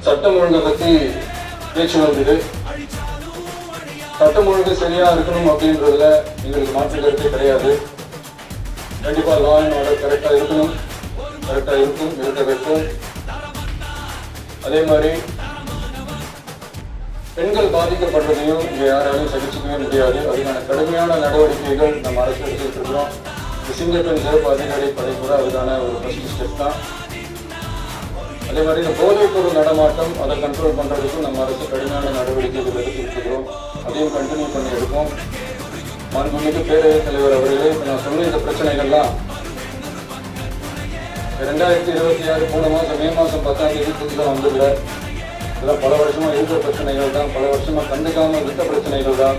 சட்டம் ஒழுங்கை பத்தி பேச்சு வந்தது. சட்டம் ஒழுங்கு சரியா இருக்கணும் அப்படின்றதுல எங்களுக்கு மாற்று கருத்து கிடையாது. கண்டிப்பா லா அண்ட் ஆர்டர் கரெக்டா இருக்கணும், கரெக்டா இருக்கும், இருக்க வைக்கும். அதே மாதிரி பெண்கள் பாதிக்கப்படுறதையும் இங்க யாராலும் சகிச்சுக்கவே முடியாது. அதுக்கான கடுமையான நடவடிக்கைகள் நம்ம அரசு எடுத்துக்கிட்டு இருக்கிறோம். சிங்கப்பெண் சிறப்பு அதிகாரி படை கூட அதுக்கான ஒரு ஃபர்ஸ்ட் ஸ்டெப் தான். அதே மாதிரி இந்த போதைப் பொருள் நடமாட்டம் அதை கண்ட்ரோல் பண்றதுக்கும் நம்ம அரசு கடுமையான நடவடிக்கைகள் எடுத்துக்கிட்டு இருக்கிறோம். அதையும் கண்டினியூ பண்ணி எடுப்போம். மாண்புமிகு பேரவைத் தலைவர் அவர்களே, நான் சொன்ன இந்த பிரச்சனைகள்லாம் 2026 போன மாதம் மே மாதம் 10ஆம் தேதி புதுசாக வந்ததில்லை. இதெல்லாம் பல வருஷமா இருக்கிற பிரச்சனைகள் தான், பல வருஷமா கண்டுக்காம விட்ட பிரச்சனைகள் தான்.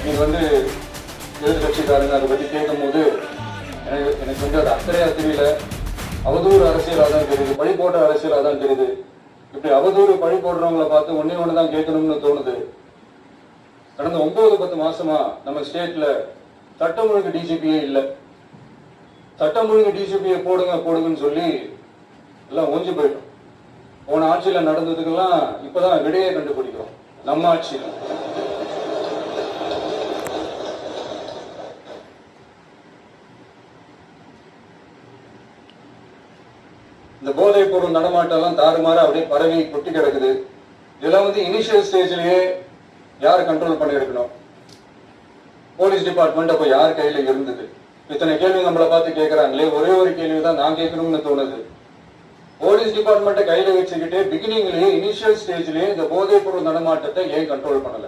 நீங்க எதிர்கட்சிக்காரங்க அதை பற்றி கேட்கும் போது எனக்கு அது அக்கறையா தெரியல. அவதூறு அரசியலாக தான் தெரியுது, பழி போட்ட அரசியலாக தான் தெரியுது. இப்படி அவதூறு பழி போடுறவங்களை பார்த்து ஒன்று தான் கேட்கணும்னு தோணுது. கடந்த 9-10 மாசமா நம்ம ஸ்டேட்ல சட்டம் ஒழுங்கு டிஜிபியே இல்லை. சட்டம் ஒழுங்கு டிஜிபியை போடுங்கன்னு சொல்லி எல்லாம் ஓஞ்சி போயிட்டோம். போன ஆட்சியில நடந்ததுக்கெல்லாம் இப்பதான் விடையை கண்டுபிடிக்கிறோம். நம்ம ஆட்சியில் இந்த போதைப் பொருள் நடமாட்டம் தாறுமாற அப்படியே பரவி கொட்டி கிடக்குது. இதெல்லாம் இனிஷியல் ஸ்டேஜ்லயே யார் கண்ட்ரோல் பண்ணி இருக்கணும்? போலீஸ் டிபார்ட்மெண்ட் அப்ப யார் கையில இருந்தது? இத்தனை கேள்வி நம்மளை பார்த்து கேட்கறாங்களே, ஒரே ஒரு கேள்விதான் நான் கேட்கணும்னு தோணுது. போலீஸ் டிபார்ட்மெண்ட்டை கையில வச்சுக்கிட்டு பிகினிங்லயே இனிஷியல் ஸ்டேஜ்லயே இந்த போதைப் பொருள் நடமாட்டத்தை ஏன் கண்ட்ரோல் பண்ணல?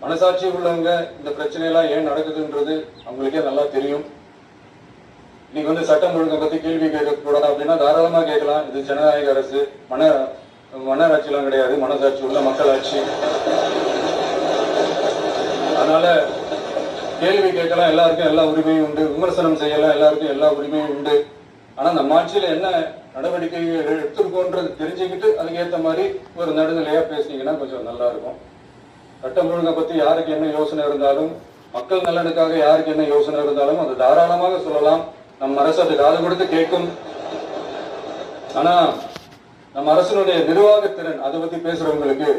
மனசாட்சி உள்ளவங்க இந்த பிரச்சனை எல்லாம் ஏன் நடக்குதுன்றது அவங்களுக்கே நல்லா தெரியும். நீங்க சட்டம் ஒழுங்கை பத்தி கேள்வி கேட்கக்கூடாது அப்படின்னா தாராளமா கேட்கலாம். இது ஜனநாயக அரசு, மனராட்சி எல்லாம் கிடையாது, மனசாட்சி உள்ள மக்களாட்சி. அதனால கேள்வி கேட்கலாம், எல்லாருக்கும் எல்லா உரிமையும் உண்டு. விமர்சனம் செய்யலாம், எல்லாருக்கும் எல்லா உரிமையும் உண்டு. ஆனா நம்ம ஆட்சியில என்ன நடவடிக்கை எடுத்திருக்கோன்றது தெரிஞ்சுக்கிட்டு அதுக்கேற்ற மாதிரி ஒரு நடுநிலையா பேசினீங்கன்னா கொஞ்சம் நல்லா இருக்கும். சட்டம் ஒழுங்கை பத்தி யாருக்கு என்ன யோசனை இருந்தாலும், மக்கள் நலனுக்காக யாருக்கு என்ன யோசனை இருந்தாலும் அது தாராளமாக சொல்லலாம். நம்ம அரசு அது காது கொடுத்து கேட்கும். ஆனா நம்ம அரசினுடைய நிர்வாகத்திறன் அதை பத்தி பேசுறவங்களுக்கு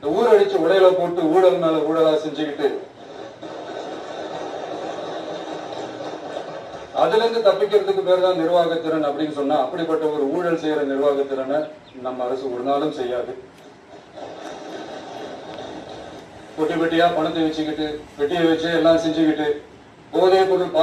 ஊரடிச்சு உடையில போட்டு ஊழல் மேல ஊழலா செஞ்சுக்கிட்டு அதுல இருந்து தப்பிக்கிறதுக்கு பேர் தான் நிர்வாகத்திறன் அப்படின்னு சொன்னா, அப்படிப்பட்ட ஒரு ஊழல் செய்யற நிர்வாகத்திறனை நம்ம அரசு ஒரு நாளும் செய்யாது. பொட்டி பெட்டியா பணத்தை வச்சுக்கிட்டு, பெட்டியை வச்சு எல்லாம் செஞ்சுக்கிட்டு போதைப் பொருள்